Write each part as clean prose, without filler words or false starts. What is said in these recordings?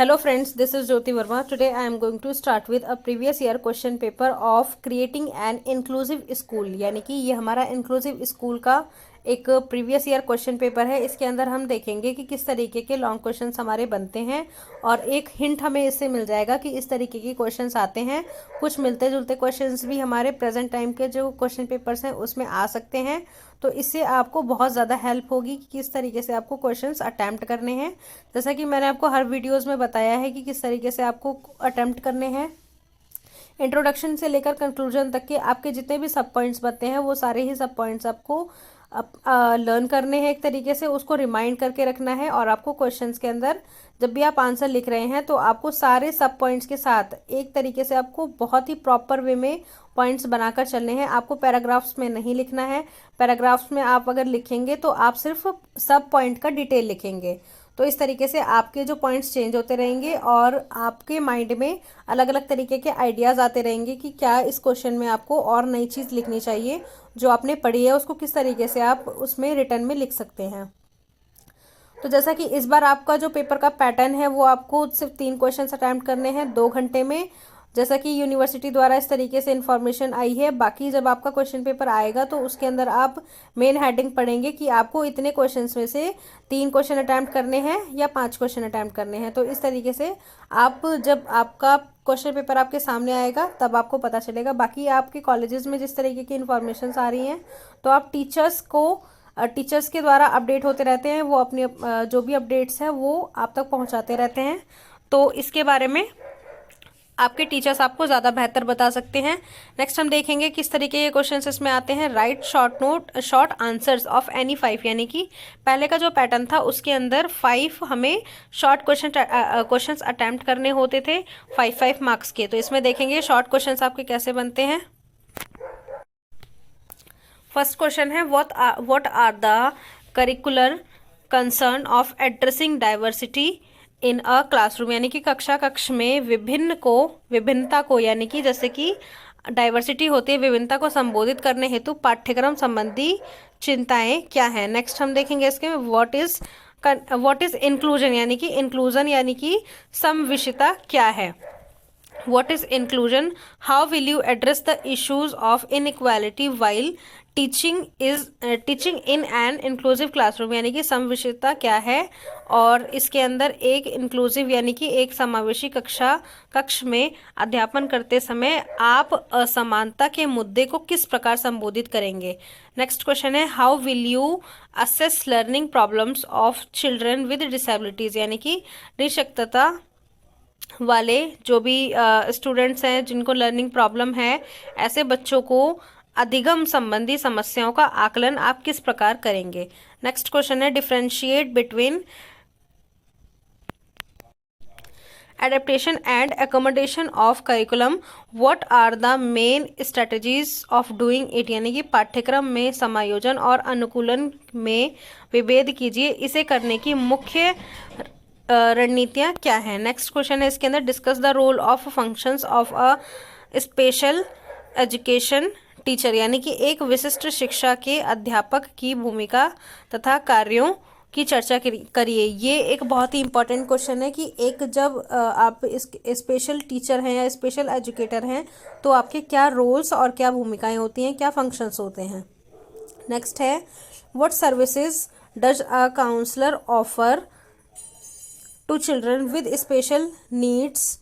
Hello friends, this is Jyoti Verma. Today I am going to start with a previous year question paper of creating an inclusive school. यानी कि ये हमारा inclusive school का एक previous year question paper है। इसके अंदर हम देखेंगे कि किस तरीके के लॉन्ग क्वेश्चंस हमारे बनते हैं और एक हिंट हमें इससे मिल जाएगा कि इस तरीके के क्वेश्चंस आते हैं। कुछ मिलते जुलते क्वेश्चंस भी हमारे प्रेजेंट टाइम के जो क्वेश्चन पेपर्स हैं उसमें आ सकते हैं। तो इससे आपको बहुत ज़्यादा हेल्प होगी कि किस तरीके से आपको क्वेश्चंस अटैम्प्ट करने हैं। जैसा कि मैंने आपको हर वीडियोज़ में बताया है कि किस तरीके से आपको अटैम्प्ट करने हैं। इंट्रोडक्शन से लेकर कंक्लूजन तक के आपके जितने भी सब पॉइंट्स बनते हैं वो सारे ही सब पॉइंट्स आपको लर्न करने हैं। एक तरीके से उसको रिमाइंड करके रखना है और आपको क्वेश्चंस के अंदर जब भी आप आंसर लिख रहे हैं तो आपको सारे सब पॉइंट्स के साथ एक तरीके से आपको बहुत ही प्रॉपर वे में पॉइंट्स बनाकर चलने हैं। आपको पैराग्राफ्स में नहीं लिखना है। पैराग्राफ्स में आप अगर लिखेंगे तो आप सिर्फ सब पॉइंट का डिटेल लिखेंगे। तो इस तरीके से आपके जो पॉइंट्स चेंज होते रहेंगे और आपके माइंड में अलग अलग तरीके के आइडियाज़ आते रहेंगे कि क्या इस क्वेश्चन में आपको और नई चीज़ लिखनी चाहिए, जो आपने पढ़ी है उसको किस तरीके से आप उसमें रिटर्न में लिख सकते हैं। तो जैसा कि इस बार आपका जो पेपर का पैटर्न है वो आपको सिर्फ 3 क्वेश्चन अटैम्प्ट करने हैं 2 घंटे में, जैसा कि यूनिवर्सिटी द्वारा इस तरीके से इन्फॉर्मेशन आई है। बाकी जब आपका क्वेश्चन पेपर आएगा तो उसके अंदर आप मेन हेडिंग पढ़ेंगे कि आपको इतने क्वेश्चंस में से 3 क्वेश्चन अटैम्प्ट करने हैं या 5 क्वेश्चन अटैम्प्ट करने हैं। तो इस तरीके से आप जब आपका क्वेश्चन पेपर आपके सामने आएगा तब आपको पता चलेगा। बाकी आपके कॉलेजेस में जिस तरीके की इन्फॉर्मेशन आ रही हैं तो आप टीचर्स के द्वारा अपडेट होते रहते हैं। वो अपने जो भी अपडेट्स हैं वो आप तक पहुंचाते रहते हैं। तो इसके बारे में आपके टीचर्स आपको ज़्यादा बेहतर बता सकते हैं। नेक्स्ट हम देखेंगे किस तरीके के क्वेश्चंस इसमें आते हैं। Right short answers of any 5, यानी कि पहले का जो पैटर्न था उसके अंदर 5 हमें शॉर्ट क्वेश्चंस अटैम्प्ट करने होते थे 5 मार्क्स के। तो इसमें देखेंगे शॉर्ट क्वेश्चंस आपके कैसे बनते हैं। फर्स्ट क्वेश्चन है what are the curricular concern of addressing diversity in a classroom, यानी कि कक्ष में विभिन्नता को यानी कि जैसे कि डाइवर्सिटी होती है विभिन्नता को संबोधित करने हेतु पाठ्यक्रम संबंधी चिंताएं क्या हैं। नेक्स्ट हम देखेंगे इसके में व्हाट इज इंक्लूजन, यानी कि इंक्लूजन यानी कि समविषयता क्या है। What is inclusion? How will you address the issues of inequality while teaching in an inclusive classroom, यानी कि समविषयता क्या है और इसके अंदर एक इंक्लूसिव यानी कि एक समावेशी कक्ष में अध्यापन करते समय आप असमानता के मुद्दे को किस प्रकार संबोधित करेंगे। नेक्स्ट क्वेश्चन है how will you assess learning problems of children with disabilities, यानी कि निःशक्तता वाले जो भी स्टूडेंट्स हैं जिनको लर्निंग प्रॉब्लम है, ऐसे बच्चों को अधिगम संबंधी समस्याओं का आकलन आप किस प्रकार करेंगे। नेक्स्ट क्वेश्चन है differentiate between adaptation and accommodation of curriculum, what are the main strategies of doing it, यानी कि पाठ्यक्रम में समायोजन और अनुकूलन में विभेद कीजिए, इसे करने की मुख्य रणनीतियाँ क्या हैं। नेक्स्ट क्वेश्चन है इसके अंदर discuss the role of functions of a special education teacher, यानी कि एक विशिष्ट शिक्षा के अध्यापक की भूमिका तथा कार्यों की चर्चा करिए। ये एक बहुत ही इंपॉर्टेंट क्वेश्चन है कि एक जब आप इस स्पेशल टीचर हैं या स्पेशल एजुकेटर हैं तो आपके क्या रोल्स और क्या भूमिकाएं होती हैं, क्या फंक्शंस होते हैं। नेक्स्ट है what services does a counsellor offer to children with special needs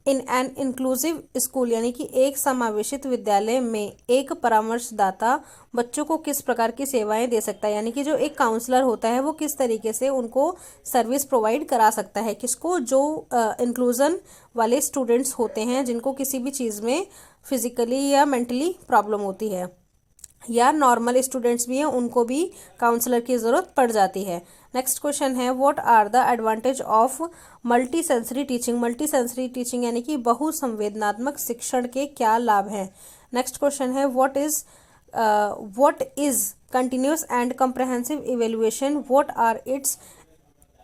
in an inclusive school, यानी कि एक समावेशित विद्यालय में एक परामर्शदाता बच्चों को किस प्रकार की सेवाएं दे सकता है, यानी कि जो एक काउंसलर होता है वो किस तरीके से उनको सर्विस प्रोवाइड करा सकता है किसको, जो इंक्लूजन वाले स्टूडेंट्स होते हैं जिनको किसी भी चीज़ में फिजिकली या मेंटली प्रॉब्लम होती है, या नॉर्मल स्टूडेंट्स भी हैं उनको भी काउंसलर की ज़रूरत पड़ जाती है। नेक्स्ट क्वेश्चन है what are the advantage of multi sensory teaching, यानी कि बहुसंवेदनात्मक शिक्षण के क्या लाभ हैं। नेक्स्ट क्वेश्चन है what is continuous and comprehensive evaluation, what are its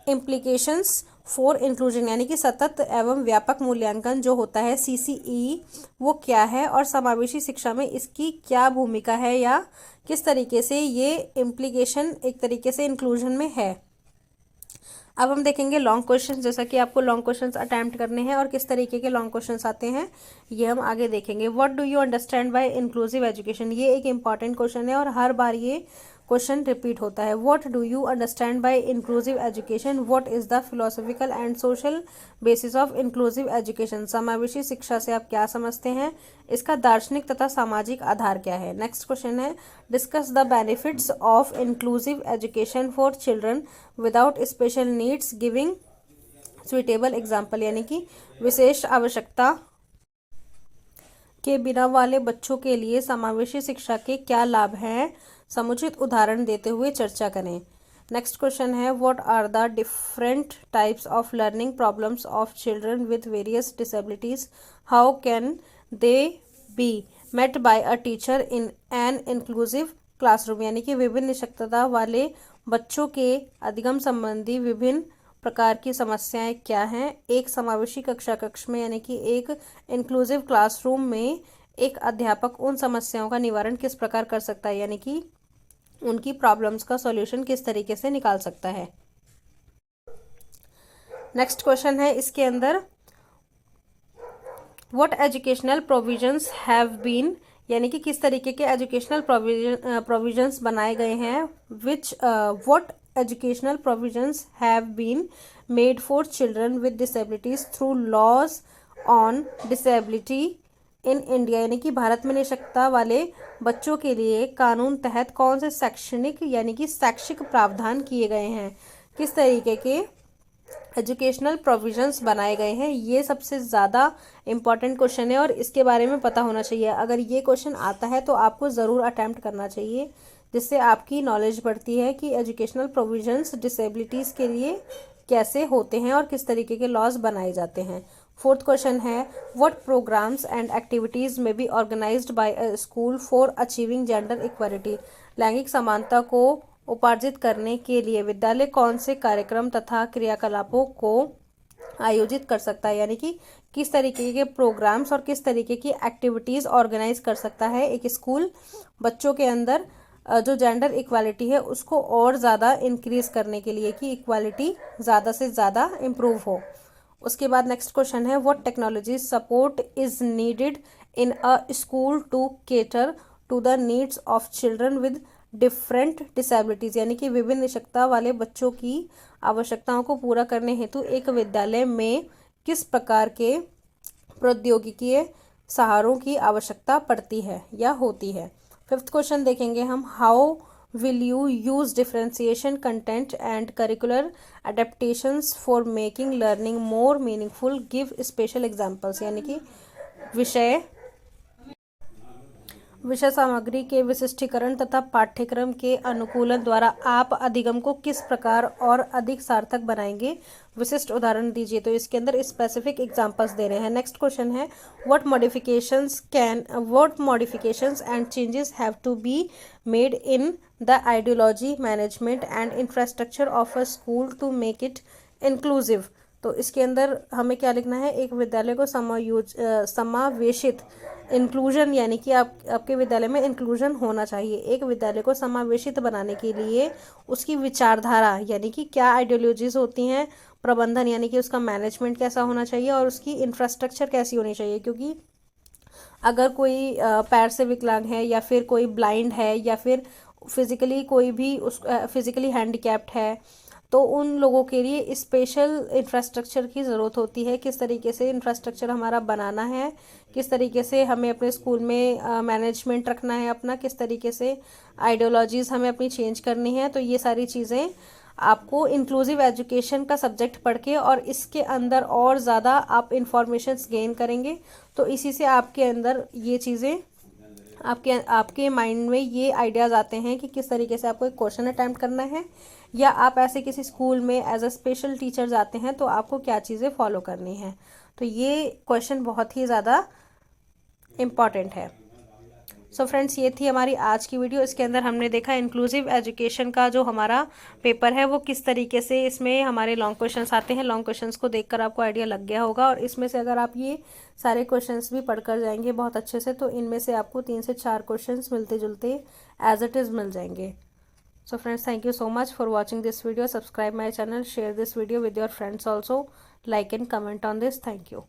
implications for inclusion, यानी कि सतत एवं व्यापक मूल्यांकन जो होता है CCE वो क्या है और समावेशी शिक्षा में इसकी क्या भूमिका है या किस तरीके से ये इम्प्लीकेशन एक तरीके से इंक्लूजन में है। अब हम देखेंगे लॉन्ग क्वेश्चन, जैसा कि आपको लॉन्ग क्वेश्चंस अटेम्प्ट करने हैं और किस तरीके के लॉन्ग क्वेश्चंस आते हैं ये हम आगे देखेंगे। What do you understand by inclusive education, ये एक इंपॉर्टेंट क्वेश्चन है और हर बार ये क्वेश्चन रिपीट होता है। What do you understand by inclusive education, what is the philosophical and social basis of inclusive education, समावेशी शिक्षा से आप क्या समझते हैं, इसका दार्शनिक तथा सामाजिक आधार क्या है। नेक्स्ट क्वेश्चन है discuss the benefits of inclusive education for children without special needs giving suitable example, यानी कि विशेष आवश्यकता के बिना वाले बच्चों के लिए समावेशी शिक्षा के क्या लाभ हैं, समुचित उदाहरण देते हुए चर्चा करें। नेक्स्ट क्वेश्चन है what are the different types of learning problems of children with various disabilities, how can they be met by a teacher in an inclusive classroom, यानी कि विभिन्न निशक्तता वाले बच्चों के अधिगम संबंधी विभिन्न प्रकार की समस्याएं क्या हैं एक समावेशी कक्षा कक्ष में, यानी कि एक इंक्लूसिव क्लासरूम में एक अध्यापक उन समस्याओं का निवारण किस प्रकार कर सकता है, यानी कि उनकी प्रॉब्लम्स का सॉल्यूशन किस तरीके से निकाल सकता है। नेक्स्ट क्वेश्चन है इसके अंदर what educational provisions have been, यानी कि किस तरीके के एजुकेशनल प्रोविजंस बनाए गए हैं, विच what educational provisions have been made for children with disabilities through laws on disability in India, यानी कि भारत में निशक्तता वाले बच्चों के लिए कानून तहत कौन से शैक्षणिक यानी कि शैक्षिक प्रावधान किए गए हैं, किस तरीके के एजुकेशनल प्रोविजंस बनाए गए हैं, ये सबसे ज़्यादा इम्पॉर्टेंट क्वेश्चन है और इसके बारे में पता होना चाहिए। अगर ये क्वेश्चन आता है तो आपको ज़रूर अटैम्प्ट करना चाहिए, जिससे आपकी नॉलेज बढ़ती है कि एजुकेशनल प्रोविजंस डिसेबिलिटीज़ के लिए कैसे होते हैं और किस तरीके के लॉज बनाए जाते हैं। फोर्थ क्वेश्चन है what programmes and activities may be organised by a school for achieving gender equality, लैंगिक समानता को उपार्जित करने के लिए विद्यालय कौन से कार्यक्रम तथा क्रियाकलापों को आयोजित कर सकता है, यानी कि किस तरीके के प्रोग्राम्स और किस तरीके की एक्टिविटीज़ ऑर्गेनाइज कर सकता है एक स्कूल बच्चों के अंदर जो जेंडर इक्वालिटी है उसको और ज़्यादा इंक्रीज़ करने के लिए, कि इक्वालिटी ज़्यादा से ज़्यादा इम्प्रूव हो। उसके बाद नेक्स्ट क्वेश्चन है what technology support is needed in a school to cater to the needs of children with different disabilities, यानी कि विभिन्न निशक्तता वाले बच्चों की आवश्यकताओं को पूरा करने हेतु एक विद्यालय में किस प्रकार के प्रौद्योगिकीय सहारों की आवश्यकता पड़ती है या होती है। फिफ्थ क्वेश्चन देखेंगे हम how will you use differentiation content and curricular adaptations for making learning more meaningful, give special examples, यानी कि विषय सामग्री के विशिष्टीकरण तथा पाठ्यक्रम के अनुकूलन द्वारा आप अधिगम को किस प्रकार और अधिक सार्थक बनाएंगे, विशिष्ट उदाहरण दीजिए। तो इसके अंदर स्पेसिफिक एग्जांपल्स दे रहे हैं। नेक्स्ट क्वेश्चन है what modifications and changes have to be made in the ideology management and infrastructure of a school to make it inclusive. तो इसके अंदर हमें क्या लिखना है, एक विद्यालय को समावेशित इंक्लूजन, यानी कि आपके विद्यालय में इंक्लूजन होना चाहिए। एक विद्यालय को समावेशित बनाने के लिए उसकी विचारधारा यानी कि क्या आइडियोलॉजीज होती हैं, प्रबंधन यानी कि उसका मैनेजमेंट कैसा होना चाहिए और उसकी इंफ्रास्ट्रक्चर कैसी होनी चाहिए, क्योंकि अगर कोई पैर से विकलांग है या फिर कोई ब्लाइंड है या फिर फिजिकली कोई भी फिजिकली हैंडीकैप्ड है तो उन लोगों के लिए स्पेशल इंफ्रास्ट्रक्चर की ज़रूरत होती है। किस तरीके से इंफ्रास्ट्रक्चर हमारा बनाना है, किस तरीके से हमें अपने स्कूल में मैनेजमेंट रखना है अपना, किस तरीके से आइडियोलॉजीज़ हमें अपनी चेंज करनी है, तो ये सारी चीज़ें आपको इंक्लूसिव एजुकेशन का सब्जेक्ट पढ़ के और इसके अंदर और ज़्यादा आप इंफॉर्मेशंस गेन करेंगे। तो इसी से आपके अंदर ये चीज़ें आपके माइंड में ये आइडियाज़ आते हैं कि किस तरीके से आपको एक क्वेश्चन अटैम्प्ट करना है या आप ऐसे किसी स्कूल में एज अ स्पेशल टीचर जाते हैं तो आपको क्या चीज़ें फॉलो करनी है। तो ये क्वेश्चन बहुत ही ज़्यादा इम्पॉर्टेंट है। सो फ्रेंड्स, ये थी हमारी आज की वीडियो। इसके अंदर हमने देखा इंक्लूसिव एजुकेशन का जो हमारा पेपर है वो किस तरीके से इसमें हमारे लॉन्ग क्वेश्चंस आते हैं। लॉन्ग क्वेश्चंस को देखकर आपको आइडिया लग गया होगा और इसमें से अगर आप ये सारे क्वेश्चंस भी पढ़कर जाएंगे बहुत अच्छे से तो इनमें से आपको 3 से 4 क्वेश्चंस मिलते जुलते एज इट इज़ मिल जाएंगे। So friends, thank you so much for watching this video. Subscribe my channel, share this video with your friends also, like and comment on this. Thank you.